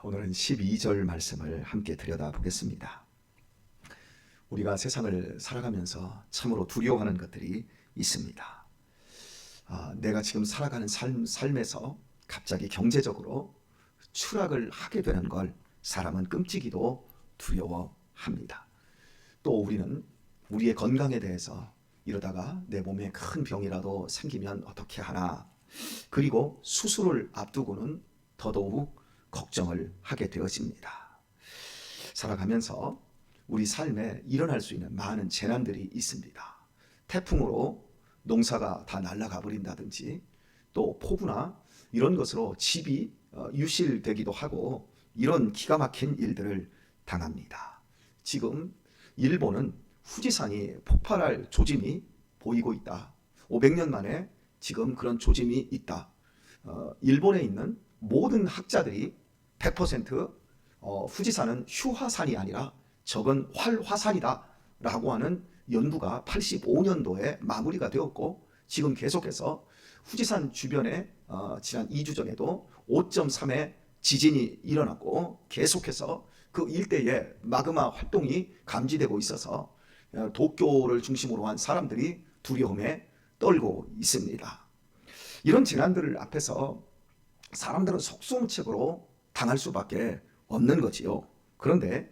오늘은 12절 말씀을 함께 들여다보겠습니다. 우리가 세상을 살아가면서 참으로 두려워하는 것들이 있습니다. 내가 지금 살아가는 삶에서 갑자기 경제적으로 추락을 하게 되는 걸 사람은 끔찍이도 두려워합니다. 또 우리는 우리의 건강에 대해서 이러다가 내 몸에 큰 병이라도 생기면 어떻게 하나, 그리고 수술을 앞두고는 더더욱 걱정을 하게 되어집니다. 살아가면서 우리 삶에 일어날 수 있는 많은 재난들이 있습니다. 태풍으로 농사가 다 날아가 버린다든지, 또 폭우나 이런 것으로 집이 유실되기도 하고, 이런 기가 막힌 일들을 당합니다. 지금 일본은 후지산이 폭발할 조짐이 보이고 있다. 500년 만에 지금 그런 조짐이 있다. 일본에 있는 모든 학자들이 100% 후지산은 휴화산이 아니라 저건 활화산이다 라고 하는 연구가 85년도에 마무리가 되었고, 지금 계속해서 후지산 주변에 지난 2주 전에도 5.3의 지진이 일어났고, 계속해서 그 일대에 마그마 활동이 감지되고 있어서 도쿄를 중심으로 한 사람들이 두려움에 떨고 있습니다. 이런 재난들을 앞에서 사람들은 속수무책으로 당할 수밖에 없는 거지요. 그런데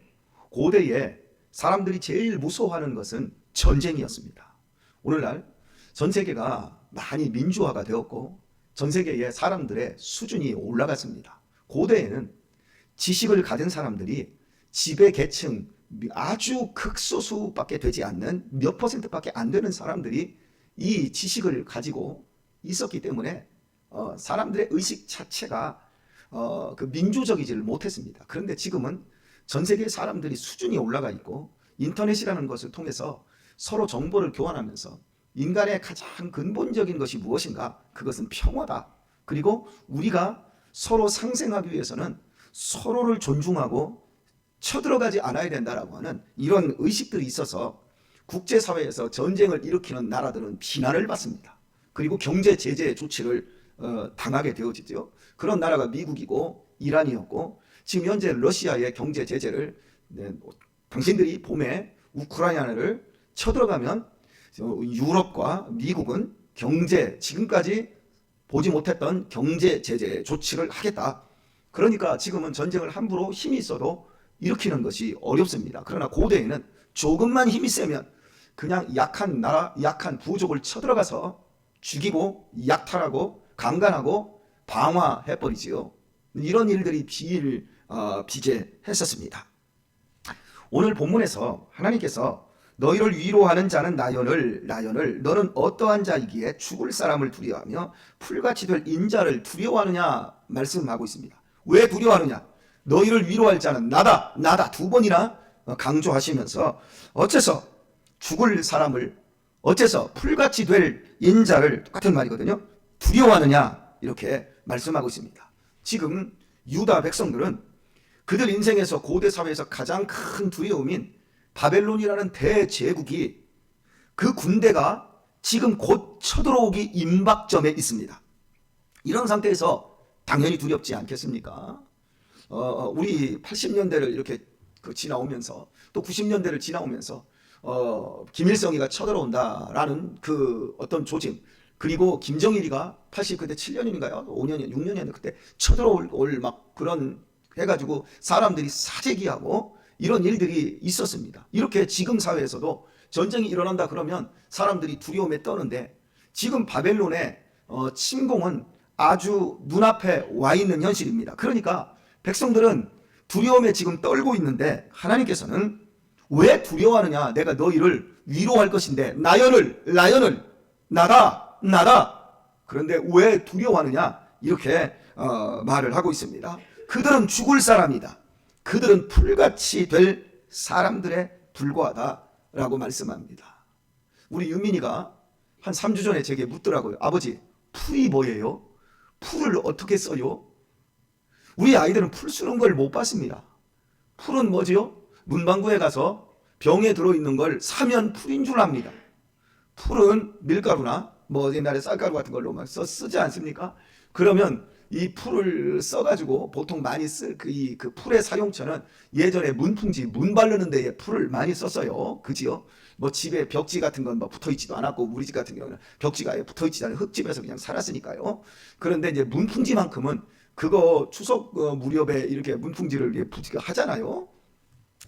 고대에 사람들이 제일 무서워하는 것은 전쟁이었습니다. 오늘날 전 세계가 많이 민주화가 되었고, 전 세계의 사람들의 수준이 올라갔습니다. 고대에는 지식을 가진 사람들이 지배 계층 아주 극소수밖에 되지 않는 몇 퍼센트밖에 안 되는 사람들이 이 지식을 가지고 있었기 때문에 사람들의 의식 자체가 그 민주적이지를 못했습니다. 그런데 지금은 전 세계 사람들이 수준이 올라가 있고, 인터넷이라는 것을 통해서 서로 정보를 교환하면서 인간의 가장 근본적인 것이 무엇인가? 그것은 평화다. 그리고 우리가 서로 상생하기 위해서는 서로를 존중하고 쳐들어가지 않아야 된다라고 하는 이런 의식들이 있어서 국제사회에서 전쟁을 일으키는 나라들은 비난을 받습니다. 그리고 경제 제재 조치를 당하게 되어지죠. 그런 나라가 미국이고 이란이었고, 지금 현재 러시아의 경제 제재를 당신들이 봄에 우크라이나를 쳐들어가면 유럽과 미국은 지금까지 보지 못했던 경제 제재 조치를 하겠다. 그러니까 지금은 전쟁을 함부로 힘이 있어도 일으키는 것이 어렵습니다. 그러나 고대에는 조금만 힘이 세면 그냥 약한 나라, 약한 부족을 쳐들어가서 죽이고 약탈하고 강간하고 방화해버리지요. 이런 일들이 비제했었습니다. 오늘 본문에서 하나님께서 너희를 위로하는 자는 나연을 너는 어떠한 자이기에 죽을 사람을 두려워하며 풀같이 될 인자를 두려워하느냐 말씀하고 있습니다. 왜 두려워하느냐? 너희를 위로할 자는 나다 두 번이나 강조하시면서 어째서 죽을 사람을, 어째서 풀같이 될 인자를, 똑같은 말이거든요, 두려워하느냐 이렇게 말씀하고 있습니다. 지금 유다 백성들은 그들 인생에서 고대 사회에서 가장 큰 두려움인 바벨론이라는 대제국이, 그 군대가 지금 곧 쳐들어오기 임박점에 있습니다. 이런 상태에서 당연히 두렵지 않겠습니까? 우리 80년대를 이렇게 지나오면서, 또 90년대를 지나오면서 김일성이가 쳐들어온다라는 그 어떤 조짐, 그리고 김정일이가 그때 7년인가요? 5년이었, 6년이었는데 그때 쳐들어올 막 그런 해가지고 사람들이 사재기하고 이런 일들이 있었습니다. 이렇게 지금 사회에서도 전쟁이 일어난다 그러면 사람들이 두려움에 떠는데, 지금 바벨론의 침공은 아주 눈앞에 와 있는 현실입니다. 그러니까 백성들은 두려움에 지금 떨고 있는데, 하나님께서는 왜 두려워하느냐? 내가 너희를 위로할 것인데, 나연을 나다. 그런데 왜 두려워하느냐? 이렇게 말을 하고 있습니다. 그들은 죽을 사람이다. 그들은 풀같이 될 사람들에 불과하다라고 말씀합니다. 우리 유민이가 한 3주 전에 제게 묻더라고요. 아버지, 풀이 뭐예요? 풀을 어떻게 써요? 우리 아이들은 풀 쓰는 걸 못 봤습니다. 풀은 뭐지요? 문방구에 가서 병에 들어있는 걸 사면 풀인 줄 압니다. 풀은 밀가루나 뭐 옛날에 쌀가루 같은 걸로 막 쓰지 않습니까? 그러면 이 풀을 써가지고 보통 많이 쓸 그 풀의 사용처는 예전에 문풍지, 문 바르는 데에 풀을 많이 썼어요. 그지요? 뭐 집에 벽지 같은 건 뭐 붙어 있지도 않았고, 우리 집 같은 경우는 벽지가 아예 붙어 있지 않은 흙집에서 그냥 살았으니까요. 그런데 이제 문풍지만큼은 그거 추석 무렵에 이렇게 문풍지를 이렇게 하잖아요.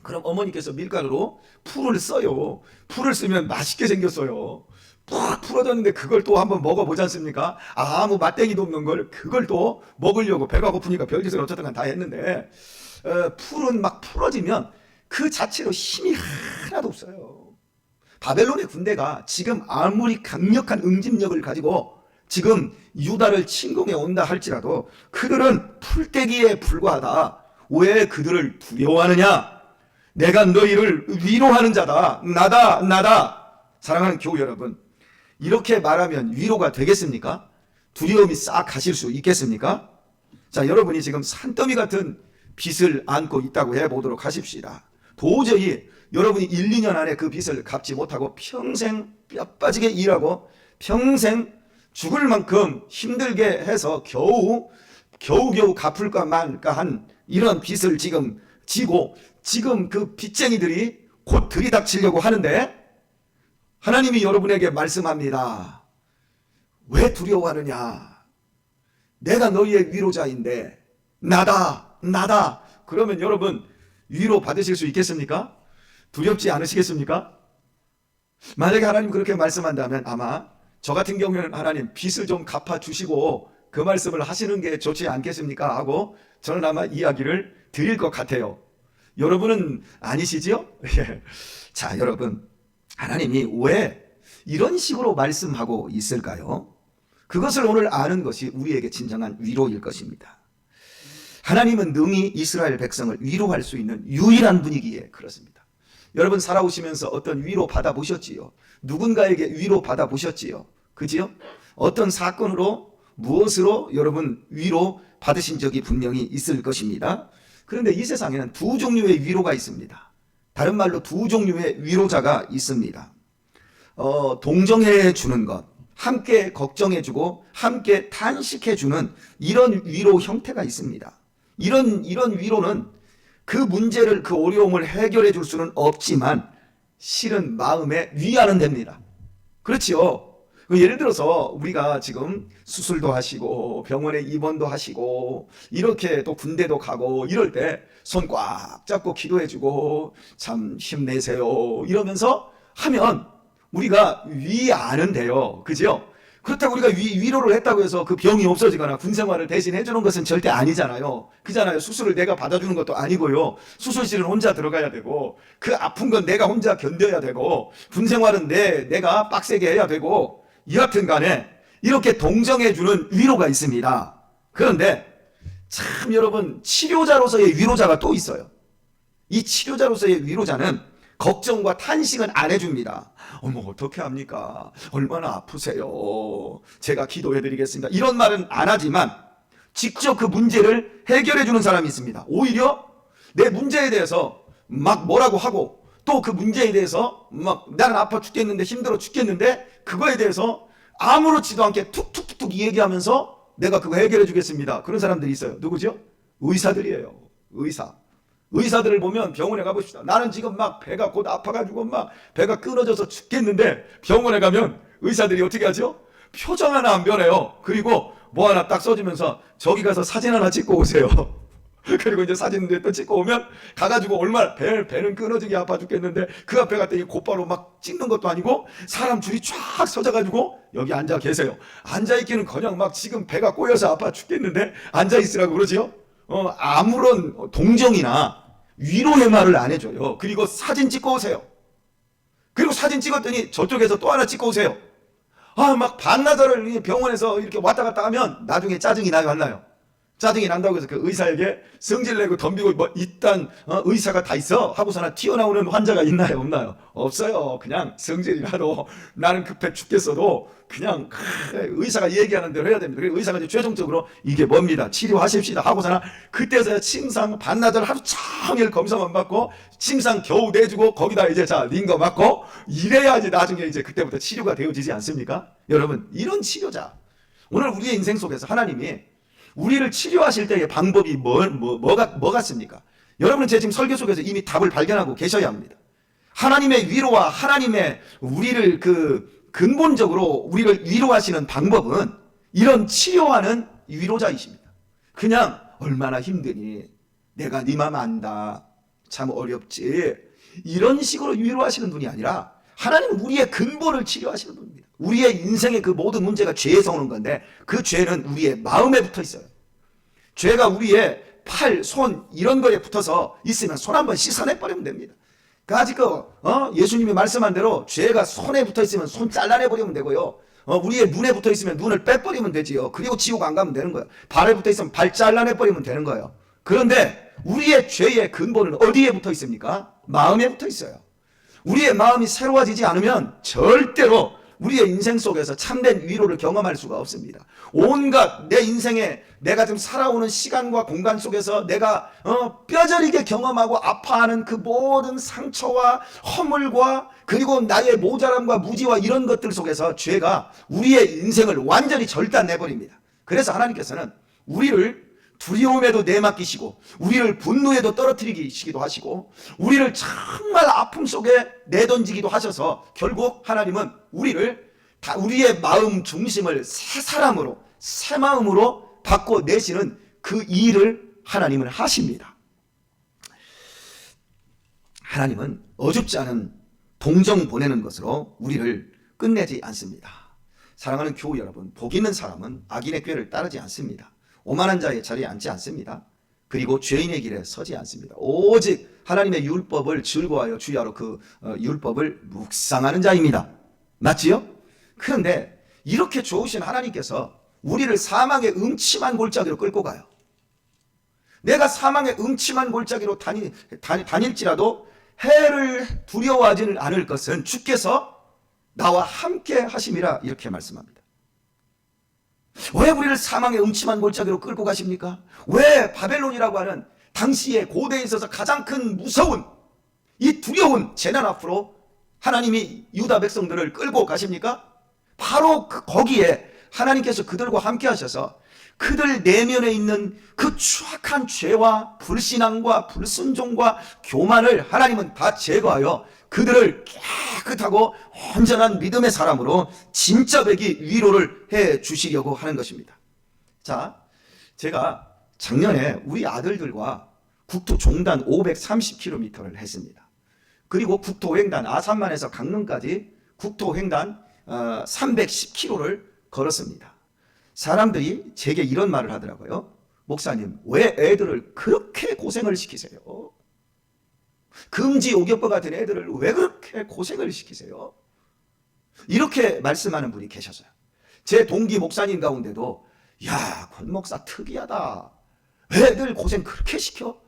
그럼 어머니께서 밀가루로 풀을 써요. 풀을 쓰면 맛있게 생겼어요. 푹 풀어졌는데 그걸 또 한번 먹어보지 않습니까? 아무 맛땡이도 없는 걸 그걸 또 먹으려고 배가 고프니까 별짓을 어쨌든 다 했는데, 풀은 막 풀어지면 그 자체로 힘이 하나도 없어요. 바벨론의 군대가 지금 아무리 강력한 응집력을 가지고 지금 유다를 침공해 온다 할지라도 그들은 풀떼기에 불과하다. 왜 그들을 두려워하느냐? 내가 너희를 위로하는 자다. 나다. 사랑하는 교우 여러분, 이렇게 말하면 위로가 되겠습니까? 두려움이 싹 가실 수 있겠습니까? 자, 여러분이 지금 산더미 같은 빚을 안고 있다고 해보도록 하십시다. 도저히 여러분이 1, 2년 안에 그 빚을 갚지 못하고 평생 뼈 빠지게 일하고 평생 죽을 만큼 힘들게 해서 겨우 갚을까 말까 한 이런 빚을 지금 지고 지금 그 빚쟁이들이 곧 들이닥치려고 하는데, 하나님이 여러분에게 말씀합니다. 왜 두려워하느냐? 내가 너희의 위로자인데 나다. 그러면 여러분 위로 받으실 수 있겠습니까? 두렵지 않으시겠습니까? 만약에 하나님 그렇게 말씀한다면 아마 저 같은 경우에는 하나님 빚을 좀 갚아주시고 그 말씀을 하시는 게 좋지 않겠습니까? 하고 저는 아마 이야기를 드릴 것 같아요. 여러분은 아니시지요? 자, 여러분, 하나님이 왜 이런 식으로 말씀하고 있을까요? 그것을 오늘 아는 것이 우리에게 진정한 위로일 것입니다. 하나님은 능히 이스라엘 백성을 위로할 수 있는 유일한 분이기에 그렇습니다. 여러분 살아오시면서 어떤 위로 받아보셨지요? 누군가에게 위로 받아보셨지요? 그지요? 어떤 사건으로 무엇으로 여러분 위로 받으신 적이 분명히 있을 것입니다. 그런데 이 세상에는 두 종류의 위로가 있습니다. 다른 말로 두 종류의 위로자가 있습니다. 동정해 주는 것, 함께 걱정해 주고 함께 탄식해 주는 이런 위로 형태가 있습니다. 이런 위로는 그 문제를, 그 어려움을 해결해 줄 수는 없지만 실은 마음에 위안은 됩니다. 그렇지요? 예를 들어서 우리가 지금 수술도 하시고 병원에 입원도 하시고 이렇게 또 군대도 가고 이럴 때 손 꽉 잡고 기도해주고 참 힘내세요 이러면서 하면 우리가 위안은 돼요. 그죠? 그렇다고 우리가 위로를 했다고 해서 그 병이 없어지거나 군 생활을 대신 해주는 것은 절대 아니잖아요. 그잖아요. 수술을 내가 받아주는 것도 아니고요. 수술실은 혼자 들어가야 되고 그 아픈 건 내가 혼자 견뎌야 되고 군 생활은 내가 빡세게 해야 되고, 여하튼 간에 이렇게 동정해주는 위로가 있습니다. 그런데 참 여러분, 치료자로서의 위로자가 또 있어요. 이 치료자로서의 위로자는 걱정과 탄식은 안 해줍니다. 어머 어떻게 합니까? 얼마나 아프세요? 제가 기도해드리겠습니다. 이런 말은 안 하지만 직접 그 문제를 해결해주는 사람이 있습니다. 오히려 내 문제에 대해서 막 뭐라고 하고 또 그 문제에 대해서 막 나는 아파 죽겠는데 힘들어 죽겠는데 그거에 대해서 아무렇지도 않게 툭툭툭 얘기하면서 내가 그거 해결해 주겠습니다. 그런 사람들이 있어요. 누구죠? 의사들이에요. 의사들을 보면 병원에 가봅시다. 나는 지금 막 배가 곧 아파가지고 막 배가 끊어져서 죽겠는데 병원에 가면 의사들이 어떻게 하죠? 표정 하나 안 변해요. 그리고 뭐 하나 딱 써주면서 저기 가서 사진 하나 찍고 오세요. 그리고 이제 사진을 또 찍고 오면 가가지고 얼마나 배는 끊어지게 아파 죽겠는데 그 앞에 갔더니 곧바로 막 찍는 것도 아니고 사람 줄이 쫙 서져가지고 여기 앉아 계세요. 앉아있기는 그냥 막 지금 배가 꼬여서 아파 죽겠는데 앉아있으라고 그러지요. 아무런 동정이나 위로의 말을 안 해줘요. 그리고 사진 찍고 오세요. 그리고 사진 찍었더니 저쪽에서 또 하나 찍고 오세요. 막 반나절을 병원에서 이렇게 왔다 갔다 하면 나중에 짜증이 나요, 안 나요? 짜증이 난다고 해서 그 의사에게 성질내고 덤비고 뭐 일단 의사가 다 있어 하고서나 튀어나오는 환자가 있나요, 없나요? 없어요. 그냥 성질이 나도 나는 급해 죽겠어도 그냥 의사가 얘기하는 대로 해야 됩니다. 그리고 의사가 이제 최종적으로 이게 뭡니다, 치료하십시다 하고서나 그때서야 침상 반나절 하루 종일 검사만 받고 침상 겨우 내주고 거기다 이제 자 링거 맞고 이래야지 나중에 이제 그때부터 치료가 되어지지 않습니까? 여러분, 이런 치료자, 오늘 우리의 인생 속에서 하나님이 우리를 치료하실 때의 방법이 뭐 같습니까? 여러분은 제 지금 설교 속에서 이미 답을 발견하고 계셔야 합니다. 하나님의 위로와 하나님의 우리를 근본적으로 우리를 위로하시는 방법은 이런 치료하는 위로자이십니다. 그냥 얼마나 힘드니? 내가 네 맘 안다. 참 어렵지. 이런 식으로 위로하시는 분이 아니라 하나님은 우리의 근본을 치료하시는 분입니다. 우리의 인생의 그 모든 문제가 죄에서 오는 건데 그 죄는 우리의 마음에 붙어 있어요. 죄가 우리의 팔, 손 이런 거에 붙어서 있으면 손 한번 씻어내버리면 됩니다. 아직 예수님이 말씀한 대로 죄가 손에 붙어 있으면 손 잘라내버리면 되고요. 우리의 눈에 붙어 있으면 눈을 빼버리면 되지요. 그리고 지옥 안 가면 되는 거예요. 발에 붙어 있으면 발 잘라내버리면 되는 거예요. 그런데 우리의 죄의 근본은 어디에 붙어 있습니까? 마음에 붙어 있어요. 우리의 마음이 새로워지지 않으면 절대로 우리의 인생 속에서 참된 위로를 경험할 수가 없습니다. 온갖 내 인생에 내가 지금 살아오는 시간과 공간 속에서 내가 뼈저리게 경험하고 아파하는 그 모든 상처와 허물과 그리고 나의 모자람과 무지와 이런 것들 속에서 죄가 우리의 인생을 완전히 절단내버립니다. 그래서 하나님께서는 우리를 두려움에도 내맡기시고 우리를 분노에도 떨어뜨리시기도 하시고 우리를 정말 아픔 속에 내던지기도 하셔서 결국 하나님은 우리의 마음 중심을 새 사람으로 새 마음으로 바꿔내시는 그 일을 하나님은 하십니다. 하나님은 어줍지 않은 동정 보내는 것으로 우리를 끝내지 않습니다. 사랑하는 교우 여러분, 복 있는 사람은 악인의 꾀를 따르지 않습니다. 오만한 자의 자리에 앉지 않습니다. 그리고 죄인의 길에 서지 않습니다. 오직 하나님의 율법을 즐거워하여 주야로 그 율법을 묵상하는 자입니다. 맞지요? 그런데 이렇게 좋으신 하나님께서 우리를 사망의 음침한 골짜기로 끌고 가요. 내가 사망의 음침한 골짜기로 다닐지라도 해를 두려워하지는 않을 것은 주께서 나와 함께 하심이라 이렇게 말씀합니다. 왜 우리를 사망의 음침한 골짜기로 끌고 가십니까? 왜 바벨론이라고 하는 당시에 고대에 있어서 가장 큰 무서운 이 두려운 재난 앞으로 하나님이 유다 백성들을 끌고 가십니까? 바로 거기에 하나님께서 그들과 함께 하셔서 그들 내면에 있는 그 추악한 죄와 불신앙과 불순종과 교만을 하나님은 다 제거하여 그들을 깨끗하고 온전한 믿음의 사람으로 진짜 배기 위로를 해 주시려고 하는 것입니다. 자, 제가 작년에 우리 아들들과 국토 종단 530km를 했습니다. 그리고 국토 횡단 아산만에서 강릉까지 국토 횡단 310km를 걸었습니다. 사람들이 제게 이런 말을 하더라고요. 목사님, 왜 애들을 그렇게 고생을 시키세요? 금지 오격법 같은 애들을 왜 그렇게 고생을 시키세요? 이렇게 말씀하는 분이 계셨어요. 제 동기 목사님 가운데도 야, 권 목사 특이하다. 왜 애들 고생 그렇게 시켜?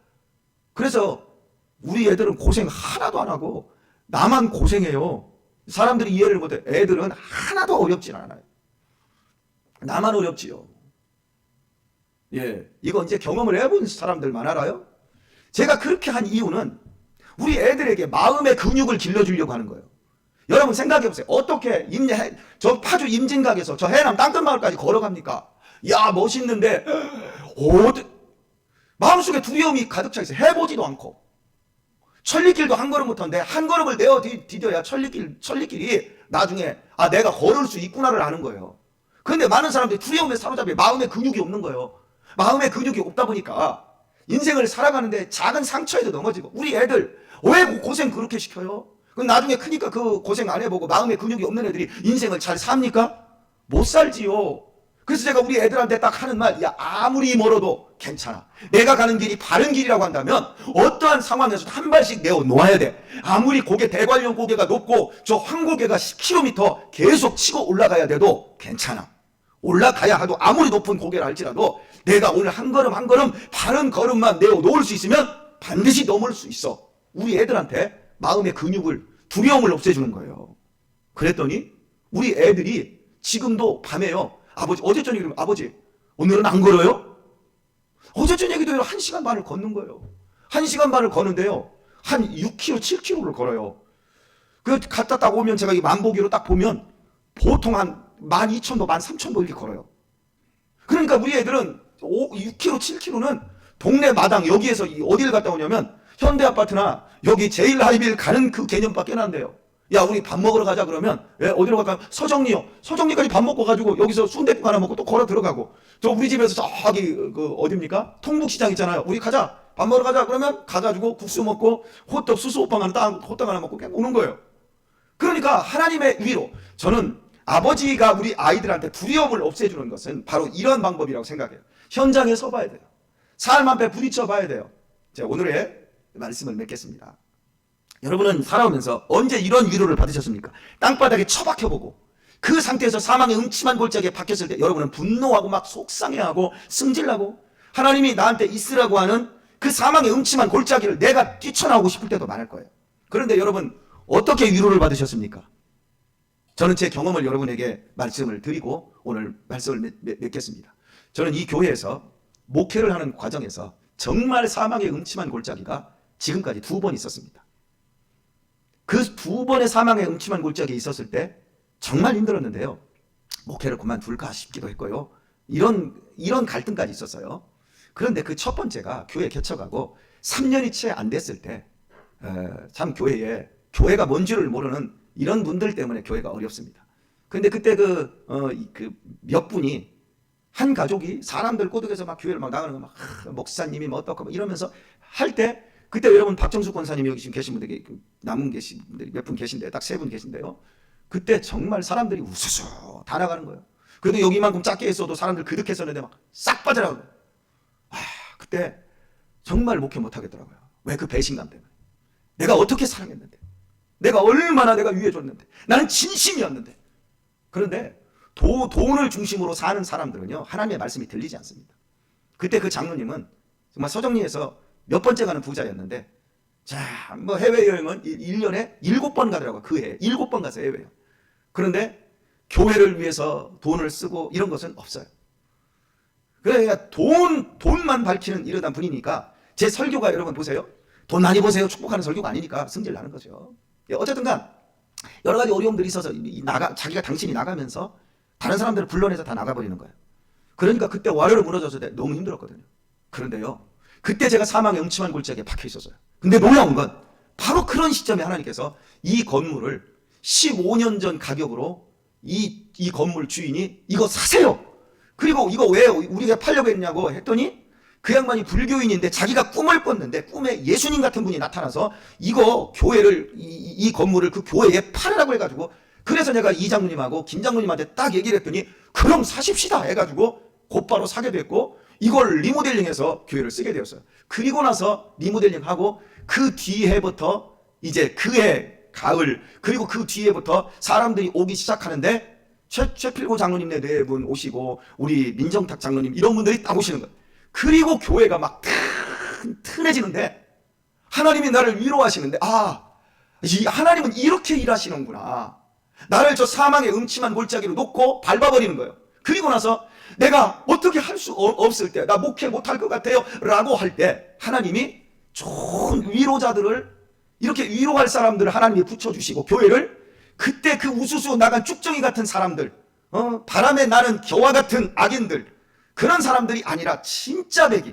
그래서 우리 애들은 고생 하나도 안 하고 나만 고생해요. 사람들이 이해를 못해. 애들은 하나도 어렵진 않아요. 나만 어렵지요. 예, 이거 이제 경험을 해본 사람들만 알아요. 제가 그렇게 한 이유는 우리 애들에게 마음의 근육을 길러주려고 하는 거예요. 여러분 생각해보세요. 어떻게 저 파주 임진각에서 저 해남 땅끝마을까지 걸어갑니까? 야, 멋있는데 마음속에 두려움이 가득 차 있어요. 해보지도 않고 천리길도 한 걸음 못하는데 한 걸음을 내어 디뎌야 천리길이 나중에 내가 걸을 수 있구나를 아는 거예요. 그런데 많은 사람들이 두려움에 사로잡혀 마음의 근육이 없는 거예요. 마음의 근육이 없다 보니까 인생을 살아가는데 작은 상처에도 넘어지고 우리 애들 왜 고생 그렇게 시켜요? 그럼 나중에 크니까 그 고생 안 해보고 마음의 근육이 없는 애들이 인생을 잘 삽니까? 못 살지요. 그래서 제가 우리 애들한테 딱 하는 말, 야, 아무리 멀어도 괜찮아. 내가 가는 길이 바른 길이라고 한다면 어떠한 상황에서도 한 발씩 내어 놓아야 돼. 아무리 대관령 고개가 높고 저 황고개가 10km 계속 치고 올라가야 돼도 괜찮아. 올라가야 하도 아무리 높은 고개를 할지라도 내가 오늘 한 걸음 한 걸음 바른 걸음만 내어 놓을 수 있으면 반드시 넘을 수 있어. 우리 애들한테 마음의 근육을, 두려움을 없애주는 거예요. 그랬더니 우리 애들이 지금도 밤에요. 아버지, 어제 저녁에 이러면 아버지, 오늘은 안 걸어요? 어제 저녁에도 1시간 반을 걷는 거예요. 1시간 반을 걷는데요. 한 6km, 7km를 걸어요. 그 갔다 딱 오면 제가 이 만보기로 딱 보면 보통 한 12,000보, 13,000보 이렇게 걸어요. 그러니까 우리 애들은 6km, 7km는 동네 마당 여기에서 어디를 갔다 오냐면 현대아파트나 여기 제일하이빌 가는 그 개념밖에 안 돼요. 야, 우리 밥 먹으러 가자 그러면 어디로 갈까요? 서정리요. 서정리까지 밥 먹고 가지고 여기서 순댓국 하나 먹고 또 걸어 들어가고, 저 우리 집에서 저기 그 어딥니까? 통북시장 있잖아요. 우리 가자, 밥 먹으러 가자 그러면 가가지고 국수 먹고 호떡 수수호빵 하나 딱 호떡 하나 먹고 그냥 오는 거예요. 그러니까 하나님의 위로, 저는 아버지가 우리 아이들한테 두려움을 없애주는 것은 바로 이런 방법이라고 생각해요. 현장에 서봐야 돼요. 삶 앞에 부딪혀 봐야 돼요. 자, 오늘의 말씀을 맺겠습니다. 여러분은 살아오면서 언제 이런 위로를 받으셨습니까? 땅바닥에 처박혀보고 그 상태에서 사망의 음침한 골짜기에 박혔을 때 여러분은 분노하고 막 속상해하고 승질나고 하나님이 나한테 있으라고 하는 그 사망의 음침한 골짜기를 내가 뛰쳐나오고 싶을 때도 많을 거예요. 그런데 여러분 어떻게 위로를 받으셨습니까? 저는 제 경험을 여러분에게 말씀을 드리고 오늘 말씀을 맺겠습니다. 저는 이 교회에서 목회를 하는 과정에서 정말 사망의 음침한 골짜기가 지금까지 2번 있었습니다. 그 2번의 사망의 음침한 골짜기에 있었을 때 정말 힘들었는데요. 목회를 그만둘까 싶기도 했고요. 이런 갈등까지 있었어요. 그런데 그 첫 번째가 교회 개척하고 3년이 채 안 됐을 때, 참 교회가 뭔지를 모르는 이런 분들 때문에 교회가 어렵습니다. 근데 그때 몇 분이, 한 가족이 사람들 꼬드겨서 막 교회를 막 나가는 거 막, 목사님이 뭐 어떻고 막 이러면서 할 때, 그때 여러분 박정수 권사님이 여기 지금 계신 분들이, 남은 계신 분들이 몇 분 계신데요. 딱 3분 계신데요. 그때 정말 사람들이 우수수 다 나가는 거예요. 그래도 여기만큼 작게 했어도 사람들 그득했었는데 막 싹 빠져나가고. 그때 정말 목회 못 하겠더라고요. 왜? 그 배신감 때문에. 내가 어떻게 사랑했는데, 내가 얼마나 내가 위해줬는데, 나는 진심이었는데. 그런데 돈을 중심으로 사는 사람들은요, 하나님의 말씀이 들리지 않습니다. 그때 그 장로님은 정말 서정리에서 몇 번째 가는 부자였는데, 자, 뭐 해외여행은 1년에 7번 가더라고요. 그 해에 7번 가서 해외여행. 그런데 교회를 위해서 돈을 쓰고 이런 것은 없어요. 그러니까 돈만 밝히는 이러한 분이니까, 제 설교가 여러분 보세요. 돈 많이 보세요. 축복하는 설교가 아니니까 승질 나는 거죠. 어쨌든 간 여러 가지 어려움들이 있어서 당신이 나가면서 다른 사람들을 불러내서 다 나가버리는 거예요. 그러니까 그때 와르르 무너졌을 때 너무 힘들었거든요. 그런데요, 그때 제가 사망의 음침한 골짜기에 박혀 있었어요. 근데 놀라운 건 바로 그런 시점에 하나님께서 이 건물을 15년 전 가격으로 이 건물 주인이 이거 사세요. 그리고 이거 왜 우리가 팔려고 했냐고 했더니, 그 양반이 불교인인데 자기가 꿈을 꿨는데 꿈에 예수님 같은 분이 나타나서 이거 교회를, 이 건물을 그 교회에 팔으라고 해가지고, 그래서 내가 이 장로님하고 김 장로님한테 딱 얘기를 했더니 그럼 사십시다 해가지고 곧바로 사게 됐고, 이걸 리모델링해서 교회를 쓰게 되었어요. 그리고 나서 리모델링하고 그 뒤해부터 이제 그해 가을, 그리고 그 뒤에부터 사람들이 오기 시작하는데, 최필고 장로님 네 분 오시고 우리 민정탁 장로님 이런 분들이 딱 오시는 거예요. 그리고 교회가 막 튼튼해지는데, 하나님이 나를 위로하시는데, 하나님은 이렇게 일하시는구나. 나를 저 사망의 음침한 골짜기로 놓고 밟아버리는 거예요. 그리고 나서 내가 어떻게 할 수 없을 때, 나 목회 못할 것 같아요 라고 할 때, 하나님이 좋은 위로자들을, 이렇게 위로할 사람들을 하나님이 붙여주시고, 교회를 그때 그 우수수 나간 쭉정이 같은 사람들, 바람에 나는 겨와 같은 악인들, 그런 사람들이 아니라 진짜 배기,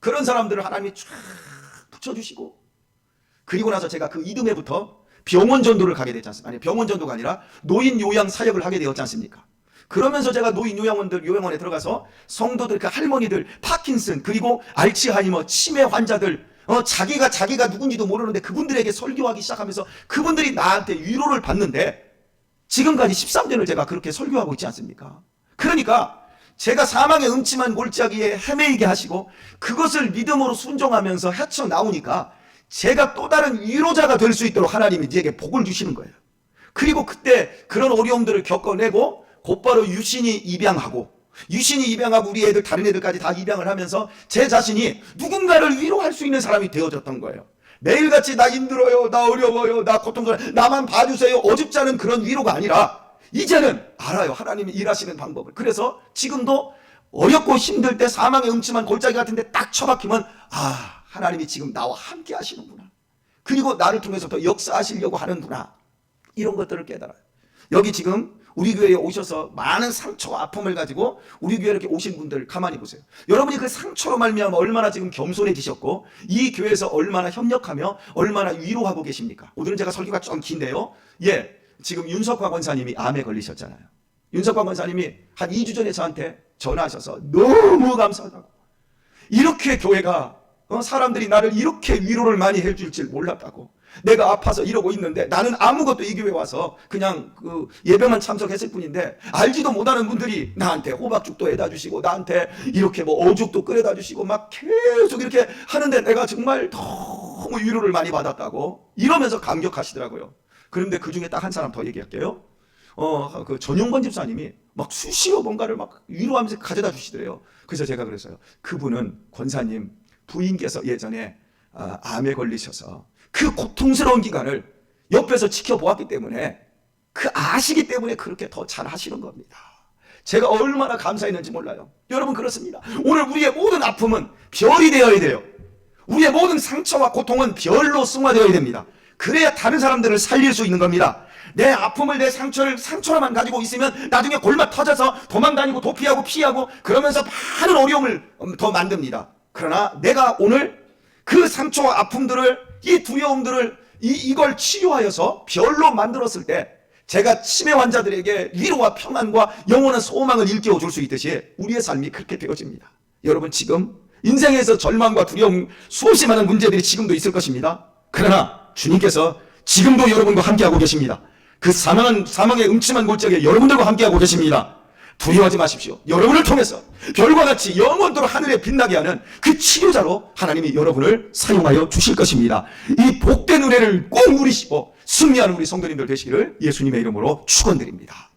그런 사람들을 하나님이 쫙 붙여주시고, 그리고 나서 제가 그 이듬해부터 병원 전도를 가게 되지 않습니까? 아니, 병원 전도가 아니라 노인 요양 사역을 하게 되었지 않습니까? 그러면서 제가 노인 요양원에 들어가서 성도들, 그 할머니들, 파킨슨, 그리고 알츠하이머, 치매 환자들, 자기가 누군지도 모르는데 그분들에게 설교하기 시작하면서 그분들이 나한테 위로를 받는데, 지금까지 13년을 제가 그렇게 설교하고 있지 않습니까? 그러니까 제가 사망의 음침한 골짜기에 헤매이게 하시고 그것을 믿음으로 순종하면서 헤쳐나오니까 제가 또 다른 위로자가 될 수 있도록 하나님이 제게 복을 주시는 거예요. 그리고 그때 그런 어려움들을 겪어내고 곧바로 유신이 입양하고 우리 애들, 다른 애들까지 다 입양을 하면서 제 자신이 누군가를 위로할 수 있는 사람이 되어졌던 거예요. 매일같이 나 힘들어요, 나 어려워요, 나 고통스러워요, 나만 봐주세요, 어줍지 않은 그런 위로가 아니라, 이제는 알아요, 하나님이 일하시는 방법을. 그래서 지금도 어렵고 힘들 때 사망의 음침한 골짜기 같은데 딱 처박히면, 하나님이 지금 나와 함께 하시는구나, 그리고 나를 통해서 더 역사하시려고 하는구나, 이런 것들을 깨달아요. 여기 지금 우리 교회에 오셔서 많은 상처와 아픔을 가지고 우리 교회에 이렇게 오신 분들 가만히 보세요. 여러분이 그 상처로 말미암아 얼마나 지금 겸손해지셨고 이 교회에서 얼마나 협력하며 얼마나 위로하고 계십니까? 오늘은 제가 설교가 좀 긴데요. 지금 윤석화 권사님이 암에 걸리셨잖아요. 윤석화 권사님이 한 2주 전에 저한테 전화하셔서 너무 감사하다고, 이렇게 교회가 사람들이 나를 이렇게 위로를 많이 해줄 줄 몰랐다고, 내가 아파서 이러고 있는데 나는 아무것도 이 교회 와서 그냥 그 예배만 참석했을 뿐인데 알지도 못하는 분들이 나한테 호박죽도 해다 주시고 나한테 이렇게 뭐 어죽도 끓여다 주시고 막 계속 이렇게 하는데 내가 정말 너무 위로를 많이 받았다고 이러면서 감격하시더라고요. 그런데 그 중에 딱 한 사람 더 얘기할게요. 그 전용권 집사님이 막 수시로 뭔가를 막 위로하면서 가져다 주시더래요. 그래서 제가 그랬어요. 그분은 권사님 부인께서 예전에 암에 걸리셔서 그 고통스러운 기간을 옆에서 지켜보았기 때문에 아시기 때문에 그렇게 더 잘 하시는 겁니다. 제가 얼마나 감사했는지 몰라요. 여러분 그렇습니다. 오늘 우리의 모든 아픔은 별이 되어야 돼요. 우리의 모든 상처와 고통은 별로 승화되어야 됩니다. 그래야 다른 사람들을 살릴 수 있는 겁니다. 내 아픔을, 내 상처로만 가지고 있으면 나중에 골마 터져서 도망다니고 도피하고 피하고 그러면서 많은 어려움을 더 만듭니다. 그러나 내가 오늘 그 상처와 아픔들을, 이 두려움들을 이걸 치료하여서 별로 만들었을 때 제가 치매 환자들에게 위로와 평안과 영원한 소망을 일깨워 줄 수 있듯이 우리의 삶이 그렇게 되어집니다. 여러분 지금 인생에서 절망과 두려움 수없이 많은 문제들이 지금도 있을 것입니다. 그러나 주님께서 지금도 여러분과 함께하고 계십니다. 그 사망의 음침한 골짜기에 여러분들과 함께하고 계십니다. 두려워하지 마십시오. 여러분을 통해서 별과 같이 영원토록 하늘에 빛나게 하는 그 치료자로 하나님이 여러분을 사용하여 주실 것입니다. 이 복된 은혜를 꼭 누리시고 승리하는 우리 성도님들 되시기를 예수님의 이름으로 축원드립니다.